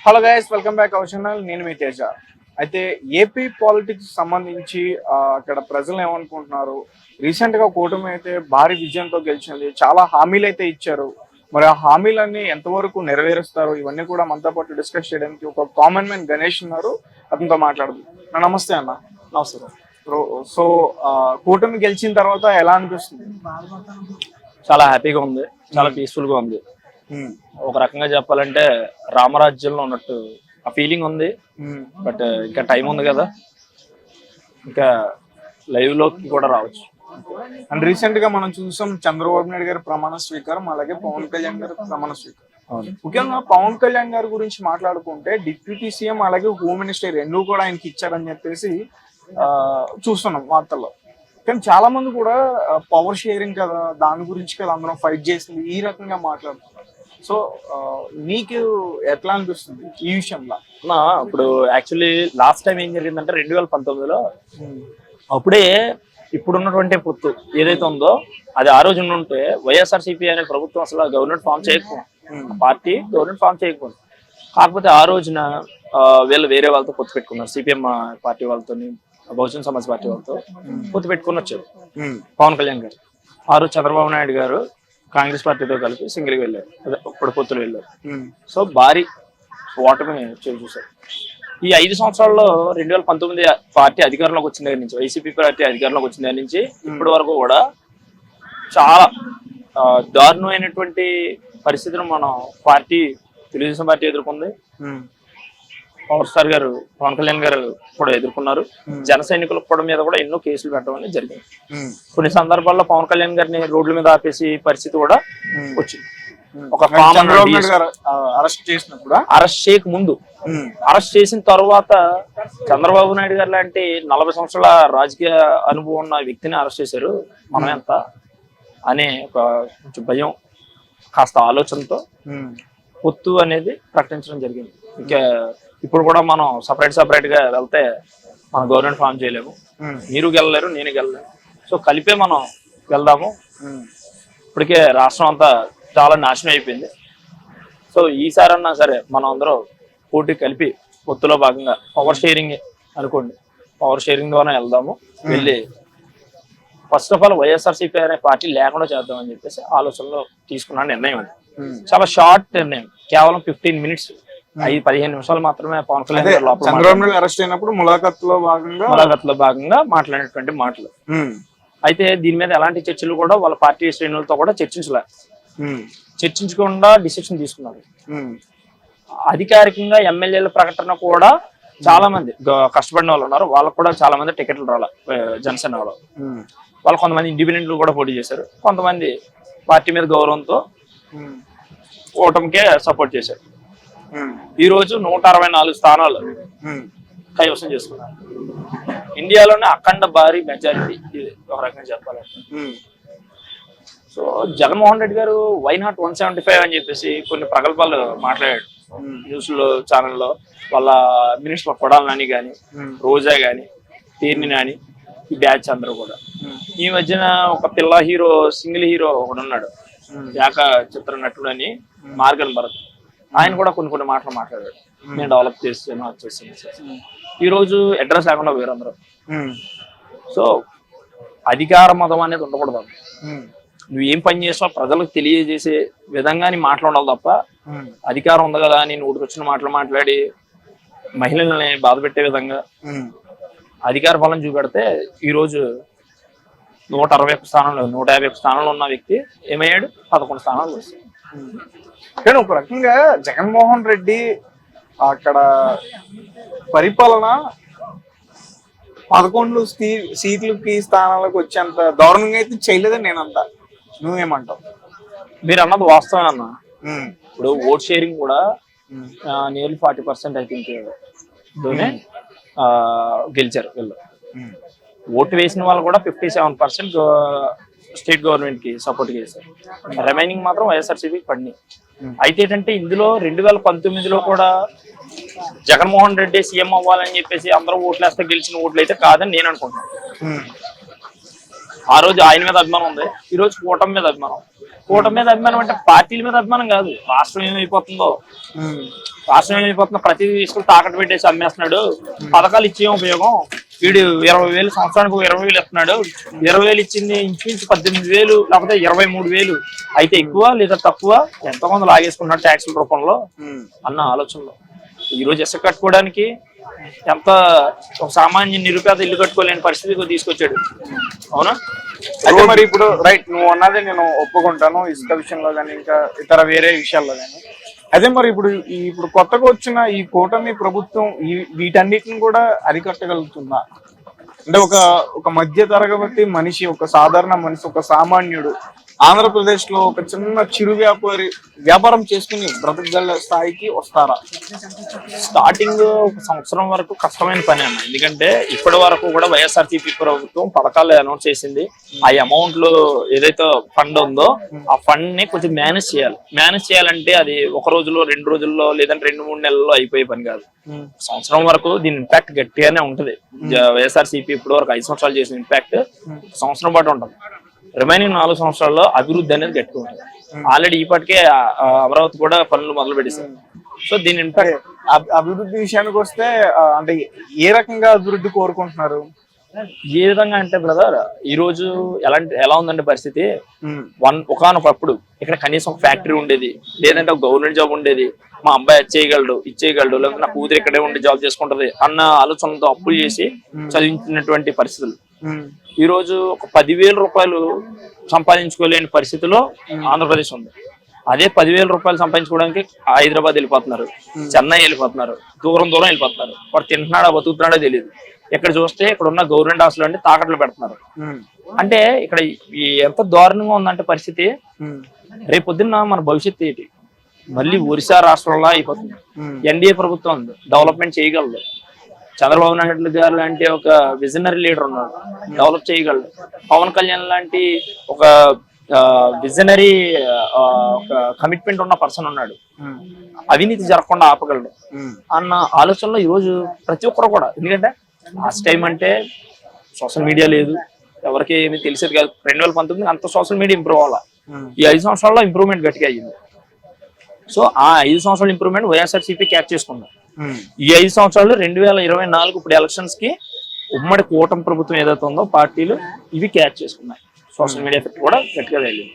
Hello guys, welcome back our channel. నేను మీ తేజ. అయితే AP politics సంబంధించి అక్కడ ప్రజలు ఏమనుకుంటున్నారు? రీసెంట్ గా కూటమి అయితే భారీ విజయంతో గెలిచింది. చాలా హామీలు అయితే ఇచ్చారు. మరి ఆ హామీలన్నీ ఎంతవరకు నెరవేరుస్తారు? ఇవన్నీ కూడా మనతో పాటు డిస్కస్ చేయడానికి ఒక కామన్ మ్యాన్ గణేష్ ఉన్నారు. అతనితో మాట్లాడదు. నమస్తే అన్న. నమస్కారం. సో కూటమి గెలిచిన తర్వాత ఎలా అనిపిస్తుంది? చాలా హ్యాపీగా ఉంది, చాలా పీస్ఫుల్ గా ఉంది. ఒక రకంగా చెప్పాలంటే రామరాజ్యంలో ఉన్నట్టు ఆ ఫీలింగ్ ఉంది. బట్ ఇంకా టైం ఉంది కదా, ఇంకా లైవ్ లోకి కూడా రావచ్చు. అండ్ రీసెంట్ గా మనం చూసాం చంద్రబాబు నాయుడు గారి ప్రమాణ స్వీకారం, అలాగే పవన్ కళ్యాణ్ గారి ప్రమాణ స్వీకారం. ముఖ్యంగా పవన్ కళ్యాణ్ గారి గురించి మాట్లాడుకుంటే డిప్యూటీ సీఎం అలాగే హోమ్ మినిస్టర్ రెండూ కూడా ఆయనకి ఇచ్చారని చెప్పేసి చూస్తున్నాం వార్తల్లో. కానీ చాలా మంది కూడా పవర్ షేరింగ్ కదా, దాని గురించి కదా అందరం ఫైట్ చేసింది, ఈ రకంగా మాట్లాడుతున్నారు. సో నీకు ఎట్లా అనిపిస్తుంది ఈ విషయంలో? ఇప్పుడు యాక్చువల్లీ లాస్ట్ టైం ఏం జరిగిందంటే 2019లో అప్పుడే ఇప్పుడున్నటువంటి పొత్తు ఏదైతే ఉందో అది ఆ రోజు ఉంటే వైఎస్ఆర్సీపీ అనే ప్రభుత్వం అసలు గవర్నమెంట్ ఫామ్ చేయకపోయింది, పార్టీ గవర్నమెంట్ ఫామ్ చేయకపోయింది. కాకపోతే ఆ రోజున వీళ్ళు వేరే వాళ్ళతో పొత్తు పెట్టుకున్నారు, సిపిఎం పార్టీ వాళ్ళతో, బహుజన సమాజ్ పార్టీ వాళ్ళతో పొత్తు పెట్టుకుని వచ్చారు పవన్ కళ్యాణ్ గారు. ఆ రోజు చంద్రబాబు నాయుడు గారు కాంగ్రెస్ పార్టీతో కలిపి సింగిల్గా వెళ్ళారు, ఇప్పుడు పొత్తులు వెళ్ళారు. సో భారీ ఓటమి చూశారు. ఈ 5 సంవత్సరాల్లో 2019 పార్టీ అధికారంలోకి వచ్చిన దగ్గర నుంచి, వైసీపీ పార్టీ అధికారంలోకి వచ్చిన దగ్గర నుంచి ఇప్పటి వరకు కూడా చాలా దారుణమైనటువంటి పరిస్థితులు మనం తెలుగుదేశం పార్టీ ఎదుర్కొంది. పవర్ స్టార్ గారు పవన్ కళ్యాణ్ గారు కూడా ఎదుర్కొన్నారు. జన సైనికుల కూడా మీద కూడా ఎన్నో కేసులు పెట్టడం అనేది జరిగింది. కొన్ని సందర్భాల్లో పవన్ కళ్యాణ్ గారిని రోడ్ల మీద ఆపేసి పరిస్థితి కూడా వచ్చింది. ఒక అరెస్ట్ చేయక ముందు, అరెస్ట్ చేసిన తర్వాత చంద్రబాబు నాయుడు గారు లాంటి 40 సంవత్సరాల రాజకీయ అనుభవం ఉన్న వ్యక్తిని అరెస్ట్ చేశారు, మనం ఎంత అనే ఒక కొంచెం భయం, కాస్త ఆలోచనతో పొత్తు అనేది ప్రకటించడం జరిగింది. ఇంకా ఇప్పుడు కూడా మనం సపరేట్ గా వెళ్తే మనం గవర్నమెంట్ ఫామ్ చేయలేము, మీరు గెలలేరు, నేను గెలలేను. సో కలిపే మనం వెళ్దాము. ఇప్పటికే రాష్ట్రం అంతా చాలా నాశనం అయిపోయింది. సో ఈసారన్నా సరే మనం అందరూ పోటీ కలిపి పొత్తులో భాగంగా పవర్ షేరింగ్ అనుకోండి, పవర్ షేరింగ్ ద్వారా వెళ్దాము. వెళ్ళి ఫస్ట్ ఆఫ్ ఆల్ వైఎస్ఆర్సీపీ అనే పార్టీ లేకుండా చేద్దామని చెప్పేసి ఆలోచనలో తీసుకున్న నిర్ణయం. చాలా షార్ట్ నిర్ణయం, కేవలం 15 మినిట్స్, 15 నిమిషాలు మాత్రమే పవన్ కళ్యాణ్ చంద్రబాబు నాయుడు అరెస్ట్ అయినప్పుడు ములాఖత్లో భాగంగా మాట్లాడినటువంటి మాటలు. అయితే దీని మీద ఎలాంటి చర్చలు కూడా వాళ్ళ పార్టీ శ్రేణులతో కూడా చర్చించకుండా డిసిషన్ తీసుకున్నారు. అధికారికంగా ఎమ్మెల్యేల ప్రకటన కూడా చాలా మంది కష్టపడిన వాళ్ళు ఉన్నారు, వాళ్ళకు కూడా చాలా మంది టికెట్లు రావాలి. జనసేన వాళ్ళు కొంతమంది ఇండిపెండెంట్లు కూడా పోటీ చేశారు, కొంతమంది పార్టీ మీద గౌరవంతో ఓటమికే సపోర్ట్ చేశారు. ఈ రోజు 164 స్థానాలు కైవసం చేసుకున్నారు. ఇండియాలోనే అఖండ భారీ మెజారిటీ, ఇది ఒక రకంగా చెప్పాలంటే. సో జగన్మోహన్ రెడ్డి గారు వైనాట్ 175 అని చెప్పేసి కొన్ని ప్రగల్భాలు మాట్లాడాడు న్యూస్ లో, ఛానల్లో. వాళ్ళ మినిస్టర్ కొడాలి నాని కానీ, రోజా కానీ, తీర్ని నాని, ఈ బ్యాచ్ అందరూ కూడా. ఈ మధ్యన ఒక పిల్ల హీరో, సింగిల్ హీరో ఒకడు ఉన్నాడు, యాక చిత్ర నటుడు అని, మార్గన్ భరత్. ఆయన కూడా కొన్ని మాటలు మాట్లాడాడు, నేను డెవలప్ చేస్తాను, అది చేస్తాను. ఈ రోజు అడ్రస్ లేకుండా పోయారు అందరూ. సో అధికార మతం అనేది ఉండకూడదు. నువ్వు ఏం పని చేస్తావు ప్రజలకు తెలియజేసే విధంగా నీ మాట్లాడాలి తప్ప, అధికారం ఉంది కదా అని నోటికి వచ్చిన మాటలు మాట్లాడి మహిళల్ని బాధ పెట్టే విధంగా అధికార బలం చూపెడితే ఈ రోజు 161 స్థానంలో 151 స్థానంలో ఉన్న వ్యక్తి ఏమయ్యాడు, 11 స్థానాలు వస్తాయి. కానీ ఒక రకంగా జగన్మోహన్ రెడ్డి అక్కడ పరిపాలన 11 సీట్లకి స్థానాలకు వచ్చేంత దారుణంగా అయితే చేయలేదని నేనంతా. నువ్వేమంటావు? మీరు అన్నది వాస్తవం అన్న. ఇప్పుడు ఓట్ షేరింగ్ కూడా నియర్లీ 40% ఐ థింక్ గెలిచారు వీళ్ళు. ఓటు వేసిన వాళ్ళు కూడా 57% స్టేట్ గవర్నమెంట్ కి సపోర్ట్ చేశారు, రిమైనింగ్ మాత్రం వైఎస్ఆర్సీపీకి పడినాయి. అయితే ఏంటంటే ఇందులో 2019లో కూడా జగన్మోహన్ రెడ్డి సీఎం అవ్వాలని చెప్పేసి అందరూ ఓట్లు వేస్తే గెలిచిన ఓట్లు అయితే కాదని నేను అనుకుంటున్నాను. ఆ రోజు ఆయన మీద అభిమానం ఉంది, ఈ రోజు కూటమి మీద అభిమానం. కూటమి మీద అభిమానం అంటే పార్టీల మీద అభిమానం కాదు. రాష్ట్రం ఏమైపోతుందో ప్రతి తీసుకుని తాకట్టు పెట్టేసి అమ్మేస్తున్నాడు. పథకాలు ఇచ్చే ఉపయోగం, వీడు 20,000 సంవత్సరానికి 20,000 ఇస్తున్నాడు. 20,000 ఇచ్చింది ఇంచుమించు 18,000 లేకపోతే 23,000 అయితే ఎక్కువ లేదా తక్కువ, ఎంతమంది లాగేసుకున్నాడు ట్యాక్సుల రూపంలో అన్న ఆలోచనలో. ఈ రోజు ఇసుక కట్టుకోవడానికి ఎంత ఒక సామాన్య నిరుపేద ఇల్లు కట్టుకోలేని పరిస్థితికి తీసుకొచ్చాడు. అవునా? అయితే మరి ఇప్పుడు రైట్, నువ్వు అన్నది నేను ఒప్పుకుంటాను ఇసుక విషయంలో కానీ ఇంకా ఇతర వేరే విషయాల్లో కానీ. అదే మరి ఇప్పుడు కొత్తగా వచ్చిన ఈ కూటమి ప్రభుత్వం వీటన్నిటిని కూడా అరికట్టగలుగుతుందా? అంటే ఒక మధ్య తరగతి మనిషి, ఒక సాధారణ మనిషి, ఒక సామాన్యుడు ఆంధ్రప్రదేశ్ లో ఒక చిన్న చిరు వ్యాపారం చేసుకుని బ్రతకగల స్థాయికి వస్తారా? స్టార్టింగ్ ఒక సంవత్సరం వరకు కష్టమైన పని అన్న. ఎందుకంటే ఇప్పటి వరకు కూడా వైఎస్ఆర్సీపీ ప్రభుత్వం పథకాలు అనౌన్స్ చేసింది. ఆ అమౌంట్ లో ఏదైతే ఫండ్ ఉందో ఆ ఫండ్ ని కొంచెం మేనేజ్ చేయాలంటే అది ఒక రోజులో 2 రోజుల్లో లేదంటే 2-3 నెలల్లో అయిపోయే పని కాదు. సంవత్సరం వరకు దీని ఇంపాక్ట్ గట్టిగానే ఉంటది. వైఎస్ఆర్సీపీ ఇప్పటి వరకు 5 సంవత్సరాలు చేసిన ఇంపాక్ట్ సంవత్సరం పాటు ఉంటుంది. రిమైనింగ్ 4 సంవత్సరాల్లో అభివృద్ధి అనేది గట్టిగా ఉంటుంది. ఆల్రెడీ ఇప్పటికే అమరావతి కూడా పనులు మొదలు పెట్టేశారు. సో దీని ఇంపాక్ట్ అభివృద్ధి విషయానికి వస్తే అంటే ఏ రకంగా అభివృద్ధి కోరుకుంటున్నారు? ఏ విధంగా అంటే బ్రదర్, ఈ రోజు ఎలా ఉందంటే పరిస్థితి, ఒకనొకప్పుడు ఇక్కడ కనీసం ఒక ఫ్యాక్టరీ ఉండేది, లేదంటే ఒక గవర్నమెంట్ జాబ్ ఉండేది. మా అబ్బాయి ఇచ్చేయగలడు లేకపోతే నా కూతురు ఇక్కడే ఉండి జాబ్ చేసుకుంటది అన్న ఆలోచనలతో అప్పులు చేసి చదివించినటువంటి పరిస్థితులు. ఈ రోజు ఒక 10,000 రూపాయలు సంపాదించుకోలేని పరిస్థితిలో ఆంధ్రప్రదేశ్ ఉంది. అదే 10,000 రూపాయలు సంపాదించుకోవడానికి హైదరాబాద్ వెళ్ళిపోతున్నారు, చెన్నై వెళ్ళిపోతున్నారు, దూరం వెళ్ళిపోతున్నారు. వాడు తింటున్నాడా బతుకుతున్నాడో తెలియదు. ఇక్కడ చూస్తే ఇక్కడ ఉన్న గవర్నమెంట్ హాస్టల్ అంటే తాకట్లు పెడుతున్నారు. అంటే ఇక్కడ ఎంత దారుణంగా ఉందంటే పరిస్థితి, రేపొద్దున్న మన భవిష్యత్తు ఏంటి? మళ్ళీ ఒరిస్సా రాష్ట్రంలో అయిపోతుంది. ఎన్డీఏ ప్రభుత్వం ఉంది, డెవలప్మెంట్ చేయగలదు. చంద్రబాబు నాయుడు గారు లాంటి ఒక విజనరీ లీడర్ ఉన్నాడు, డెవలప్ చేయగలడు. పవన్ కళ్యాణ్ లాంటి ఒక విజనరీ ఒక కమిట్మెంట్ ఉన్న పర్సన్ ఉన్నాడు, అవినీతి జరగకుండా ఆపగలడు అన్న ఆలోచనలో ఈరోజు ప్రతి ఒక్కరు కూడా. ఎందుకంటే లాస్ట్ టైం అంటే సోషల్ మీడియా లేదు, ఎవరికి ఏమి తెలిసేది కాదు. 2019 అంత సోషల్ మీడియా ఇంప్రూవ్ అవ్వాలి. ఈ 5 సంవత్సరాల్లో ఇంప్రూవ్మెంట్ గట్టిగా అయ్యింది. సో ఆ 5 సంవత్సరాల ఇంప్రూవ్మెంట్ వైఎస్ఆర్సీపీ క్యాచ్ చేసుకుంది. ఈ 5 సంవత్సరాలు 2024 ఇప్పుడు ఎలక్షన్స్ కి ఉమ్మడి కూటమి ప్రభుత్వం ఏదైతే ఉందో పార్టీలు ఇవి క్యాచ్ చేసుకున్నాయి. సోషల్ మీడియా ఎఫెక్ట్ కూడా గట్టిగా వెళ్ళింది.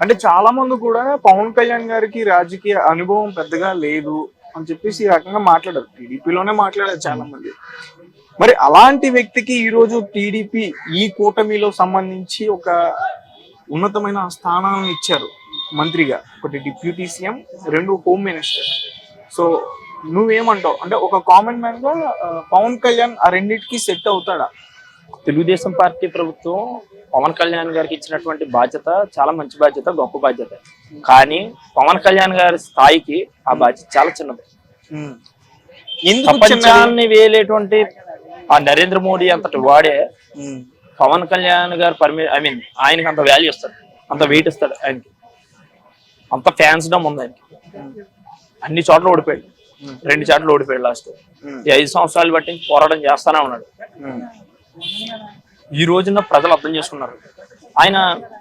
అంటే చాలా మంది కూడా పవన్ కళ్యాణ్ గారికి రాజకీయ అనుభవం పెద్దగా లేదు అని చెప్పేసి ఈ రకంగా మాట్లాడారు. టీడీపీలోనే మాట్లాడారు చాలా మంది. మరి అలాంటి వ్యక్తికి ఈ రోజు టీడీపీ ఈ కూటమిలో సంబంధించి ఒక ఉన్నతమైన స్థానాలను ఇచ్చారు. మంత్రిగా, ఒకటి deputy CM, 2 home minister. So నువ్వేమంటావు? అంటే ఒక కామన్ మ్యాన్ గా పవన్ కళ్యాణ్ ఆ రెండింటికి సెట్ అవుతాడా? తెలుగుదేశం పార్టీ ప్రభుత్వం పవన్ కళ్యాణ్ గారికి ఇచ్చినటువంటి బాధ్యత చాలా మంచి బాధ్యత, గొప్ప బాధ్యత. కానీ పవన్ కళ్యాణ్ గారి స్థాయికి ఆ బాధ్యత చాలా చిన్నది. ప్రపంచాన్ని వేలేటువంటి ఆ నరేంద్ర మోడీ అంతటి వాడే పవన్ కళ్యాణ్ గారు ఆయనకి అంత వాల్యూ ఇస్తాడు, అంత వెయిట్ ఇస్తాడు. ఆయనకి అంత ఫ్యాన్స్ డమ్ ఉంది ఆయనకి. అన్ని చోట్ల ఓడిపోయాడు, 2 చోట్ల ఓడిపోయాడు లాస్ట్. ఈ 5 సంవత్సరాలు బట్టి పోరాటం చేస్తానే ఉన్నాడు. ఈ రోజున ప్రజలు అర్థం చేసుకున్నారు. ఆయన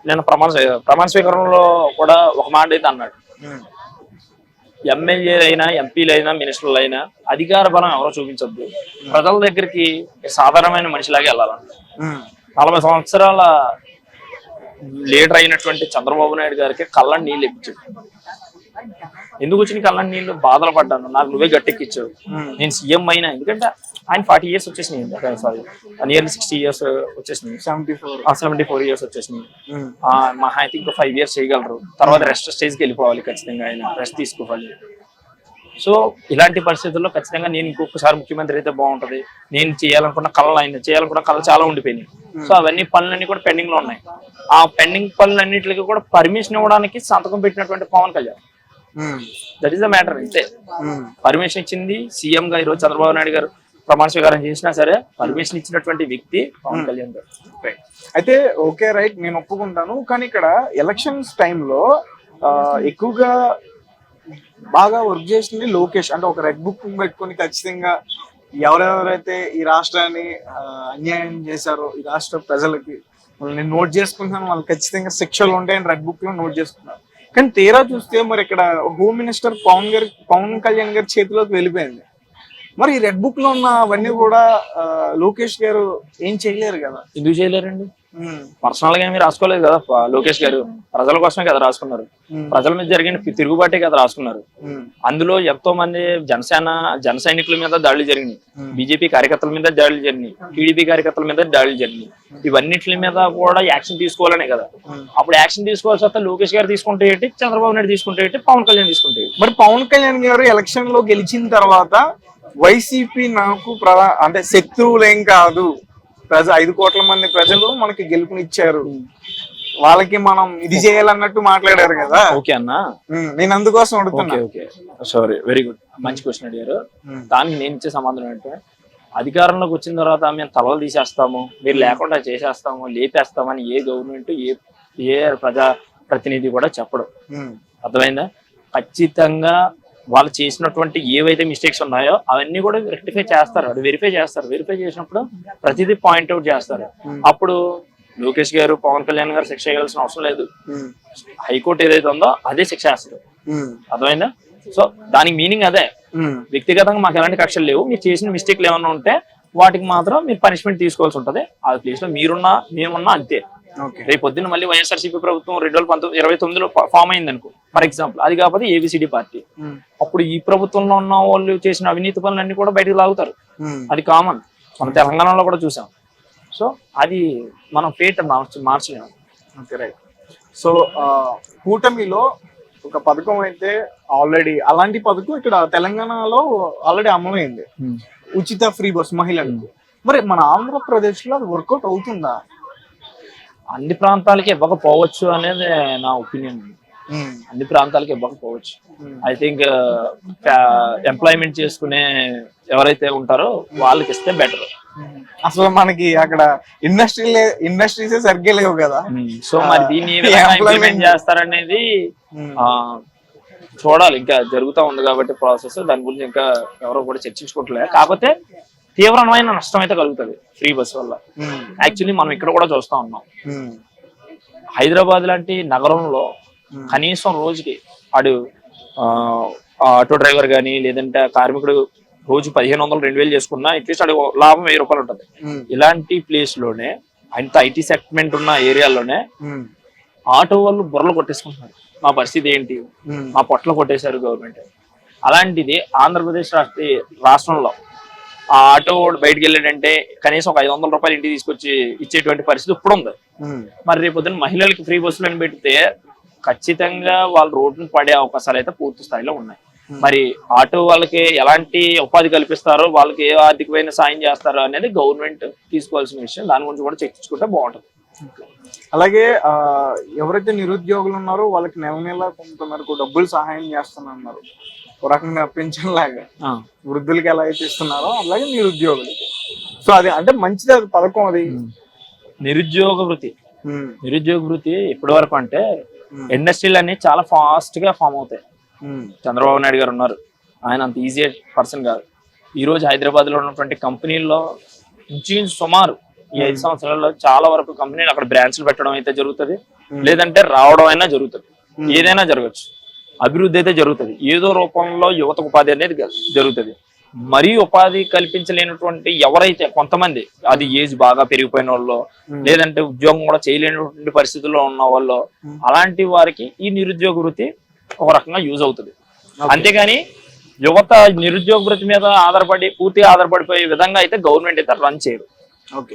నేను ప్రమాణ స్వీకారంలో కూడా ఒక మాట అయితే అన్నాడు, ఎమ్మెల్యేలు అయినా, ఎంపీలు అయినా, మినిస్టర్లు అయినా అధికార బలం ఎవరో చూపించొద్దు, ప్రజల దగ్గరికి సాధారణమైన మనిషిలాగే వెళ్ళాలన్నాడు. 40 సంవత్సరాల లీడర్ అయినటువంటి చంద్రబాబు నాయుడు గారికి కళ్ళని నీళ్ళు ఎక్కించాడు. ఎందుకు వచ్చిన కళ్ళని నీళ్ళు? బాధలు పడ్డాను, నాకు నువ్వే గట్టెక్కిచ్చావు, నేను సీఎం అయినా. ఎందుకంటే ఆయన 40 ఇయర్స్ వచ్చేసినాయి, నియర్లీ 60 ఇయర్స్ వచ్చేసినాయి, 74 ఇయర్స్ వచ్చేసినాయి. మహా అయితే ఇంకో 5 ఇయర్స్ చేయగలరు, తర్వాత రెస్ట్ స్టేజ్కి వెళ్ళిపోవాలి. ఖచ్చితంగా ఆయన రెస్ట్ తీసుకోవాలి. సో ఇలాంటి పరిస్థితుల్లో ఖచ్చితంగా నేను ఇంకొకసారి ముఖ్యమంత్రి అయితే బాగుంటది, నేను చేయాలనుకున్న కళలు చాలా ఉండిపోయినాయి. సో అవన్నీ పనులన్నీ కూడా పెండింగ్ లో ఉన్నాయి. ఆ పెండింగ్ పనులన్నింటికి కూడా పర్మిషన్ ఇవ్వడానికి సంతకం పెట్టినటువంటి Pawan Kalyan, that is the matter. అంతే, పర్మిషన్ ఇచ్చింది సీఎం గా. ఈరోజు చంద్రబాబు నాయుడు గారు ప్రమాణ స్వీకారం చేసినా సరే పర్మిషన్ ఇచ్చినటువంటి వ్యక్తి పవన్ కళ్యాణ్ గారు. అయితే ఓకే రైట్, నేను ఒప్పుకుంటాను. కానీ ఇక్కడ ఎలక్షన్స్ టైంలో ఎక్కువగా బాగా వర్క్ చేసింది లోకేష్. అంటే ఒక రెడ్ బుక్ పెట్టుకొని ఖచ్చితంగా ఎవరెవరైతే ఈ రాష్ట్రాన్ని అన్యాయం చేశారో, ఈ రాష్ట్ర ప్రజలకి వాళ్ళు నేను నోట్ చేసుకుంటాను, వాళ్ళు ఖచ్చితంగా శిక్షలు ఉంటాయని రెడ్ బుక్ లో నోట్ చేసుకున్నారు. కానీ తీరా చూస్తే మరి ఇక్కడ హోమ్ మినిస్టర్ పవన్ కళ్యాణ్ గారి చేతిలోకి వెళ్ళిపోయింది. మరి ఈ రెడ్ బుక్ లో ఉన్న అవన్నీ కూడా లోకేష్ గారు ఏం చేయలేరు కదా. ఎందుకు చేయలేరండి? పర్సనల్ గా ఏమీ రాసుకోలేదు కదా లోకేష్ గారు, ప్రజల కోసమే కదా రాసుకున్నారు. ప్రజల మీద జరిగిన తిరుగుబాటే కదా రాసుకున్నారు. అందులో ఎంతో మంది జన సైనికుల మీద దాడులు జరిగినాయి, బీజేపీ కార్యకర్తల మీద దాడులు జరిగినాయి, టీడీపీ కార్యకర్తల మీద దాడులు జరిగినాయి. ఇవన్నిటి మీద కూడా యాక్షన్ తీసుకోవాలనే కదా. అప్పుడు యాక్షన్ తీసుకోవాల్సి వస్తే లోకేష్ గారు తీసుకుంటే ఏంటి, చంద్రబాబు నాయుడు తీసుకుంటే ఏంటి, పవన్ కళ్యాణ్ తీసుకుంటే ఏంటి? మరి పవన్ కళ్యాణ్ గారు ఎలక్షన్ లో గెలిచిన తర్వాత వైసీపీ నాకు అంటే శత్రువులేం కాదు, 5 కోట్ల మంది ప్రజలు మనకి గెలుపునిచ్చారు, వాళ్ళకి మనం ఇది చేయాలన్నట్టు మాట్లాడారు కదా. ఓకే అన్న, నేను అందుకోసం అడుగుతున్నా. ఓకే సారీ, వెరీ గుడ్, మంచి క్వశ్చన్ అడిగారు. దానికి నేను ఇచ్చే సమాధానం ఏంటంటే, అధికారంలోకి వచ్చిన తర్వాత మేము తలలు తీసేస్తాము, మీరు లేకుండా చేసేస్తాము, లేపేస్తామని ఏ గవర్నమెంట్ ఏ ప్రజా ప్రతినిధి కూడా చెప్పడు. అర్థమైందా? ఖచ్చితంగా వాళ్ళు చేసినటువంటి ఏవైతే మిస్టేక్స్ ఉన్నాయో అవన్నీ కూడా రెక్టిఫై చేస్తారు, అది వెరిఫై చేస్తారు. వెరిఫై చేసినప్పుడు ప్రతిదీ పాయింట్అవుట్ చేస్తారు. అప్పుడు లోకేష్ గారు, పవన్ కళ్యాణ్ గారు శిక్ష వేయాల్సిన అవసరం లేదు. హైకోర్టు ఏదైతే ఉందో అదే శిక్ష వేస్తారు. అర్థమైందా? సో దానికి మీనింగ్ అదే. వ్యక్తిగతంగా మాకు ఎలాంటి కక్షలు లేవు, మీరు చేసిన మిస్టేక్లు ఏమన్నా ఉంటే వాటికి మాత్రం మీరు పనిష్మెంట్ తీసుకోవాల్సి ఉంటది. ఆ ప్లేస్ లో మీరున్నా మేమున్నా అంతే. రేపు పొద్దున్న మళ్ళీ వైఎస్ఆర్సీపీ ప్రభుత్వం 2029లో ఫామ్ అయింది అనుకో, ఫర్ ఎగ్జాంపుల్, అది కాకపోతే ఏబిసిడి పార్టీ, అప్పుడు ఈ ప్రభుత్వంలో ఉన్న వాళ్ళు చేసిన అవినీతి పనులన్నీ కూడా బయటకు లాగుతారు. అది కామన్, మన తెలంగాణలో కూడా చూసాం. సో అది మనం ఫేట్ మార్చలేము. సో కూటమిలో ఒక పథకం అయితే ఆల్రెడీ, అలాంటి పథకం ఇక్కడ తెలంగాణలో ఆల్రెడీ అమలైంది, ఉచిత ఫ్రీ బస్ మహిళలకు. మరి మన ఆంధ్రప్రదేశ్ లో అది వర్కౌట్ అవుతుందా? అన్ని ప్రాంతాలకి ఇవ్వకపోవచ్చు అనేది నా ఒపీనియన్. అన్ని ప్రాంతాలకి ఇవ్వకపోవచ్చు. ఐ థింక్ ఎంప్లాయ్మెంట్ చేసుకునే ఎవరైతే ఉంటారో వాళ్ళకి ఇస్తే బెటర్. అసలు మనకి అక్కడ ఇండస్ట్రీస్ సరిగ్గా లేవు కదా. సో మరి దీన్ని ఇంప్లిమెంట్ చేస్తారనేది చూడాలి. ఇంకా జరుగుతూ ఉంది కాబట్టి ప్రాసెస్, దాని గురించి ఇంకా ఎవరో కూడా చర్చించుకోవట్లేదు. కాకపోతే తీవ్రమైన నష్టం అయితే కలుగుతుంది ఫ్రీ బస్ వల్ల. యాక్చువల్లీ మనం ఇక్కడ కూడా చూస్తా ఉన్నాం, హైదరాబాద్ లాంటి నగరంలో కనీసం రోజుకి ఆటో డ్రైవర్ కానీ లేదంటే కార్మికుడు రోజు 1500 2000 చేసుకున్నా అట్లీస్ట్ ఆడు లాభం 1000 రూపాయలు ఉంటుంది. ఇలాంటి ప్లేస్ లోనే, అంత ఐటీ సెగ్మెంట్ ఉన్న ఏరియాలోనే ఆటో వాళ్ళు బుర్రలు కొట్టేసుకుంటున్నారు. మా పరిస్థితి ఏంటి, మా పొట్టలు కొట్టేశారు గవర్నమెంట్. అలాంటిది ఆంధ్రప్రదేశ్ రాష్ట్రంలో ఆ ఆటో బయటకు వెళ్ళాడంటే కనీసం ఒక 500 రూపాయలు ఇంటికి తీసుకొచ్చి ఇచ్చేటువంటి పరిస్థితి ఇప్పుడు ఉంది. మరి రేపు పొద్దున్న మహిళలకి ఫ్రీ బస్సులను పెడితే ఖచ్చితంగా వాళ్ళు రోడ్డును పడే అవకాశాలు అయితే పూర్తి స్థాయిలో ఉన్నాయి. మరి ఆటో వాళ్ళకి ఎలాంటి ఉపాధి కల్పిస్తారో, వాళ్ళకి ఏ ఆర్థికమైన సాయం చేస్తారో అనేది గవర్నమెంట్ తీసుకోవాల్సిన విషయం. దాని గురించి కూడా చర్చించుకుంటే బాగుంటుంది. అలాగే ఎవరైతే నిరుద్యోగులు ఉన్నారో వాళ్ళకి నెల కొంత మేరకు డబ్బులు సహాయం చేస్తున్నారు, ఒక రకంగా పెన్షన్ లాగా వృద్ధులకి ఎలా అయితే ఇస్తున్నారో అలాగే నిరుద్యోగులకి. సో అది అంటే మంచిది, అది పథకం. అది నిరుద్యోగ వృత్తి ఇప్పటి వరకు అంటే ఇండస్ట్రీలు అన్ని చాలా ఫాస్ట్ గా ఫామ్ అవుతాయి. చంద్రబాబు నాయుడు గారు ఉన్నారు, ఆయన అంత ఈజీ పర్సన్ కాదు. ఈ రోజు హైదరాబాద్ లో ఉన్నటువంటి కంపెనీల్లో సుమారు ఈ 5 సంవత్సరాల్లో చాలా వరకు కంపెనీలు అక్కడ బ్రాంచ్లు పెట్టడం అయితే జరుగుతుంది, లేదంటే రావడం అయినా జరుగుతుంది. ఏదైనా జరగచ్చు, అభివృద్ధి అయితే జరుగుతుంది. ఏదో రూపంలో యువతకు ఉపాధి అనేది జరుగుతుంది. మరీ ఉపాధి కల్పించలేనటువంటి ఎవరైతే కొంతమంది, అది ఏజ్ బాగా పెరిగిపోయిన వాళ్ళు, లేదంటే ఉద్యోగం కూడా చేయలేనటువంటి పరిస్థితుల్లో ఉన్న వాళ్ళు, అలాంటి వారికి ఈ నిరుద్యోగ వృత్తి ఒక రకంగా యూజ్ అవుతుంది. అంతేగాని యువత నిరుద్యోగ వృత్తి మీద పూర్తిగా ఆధారపడిపోయే విధంగా అయితే గవర్నమెంట్ అయితే రన్ చేయరు. ఓకే.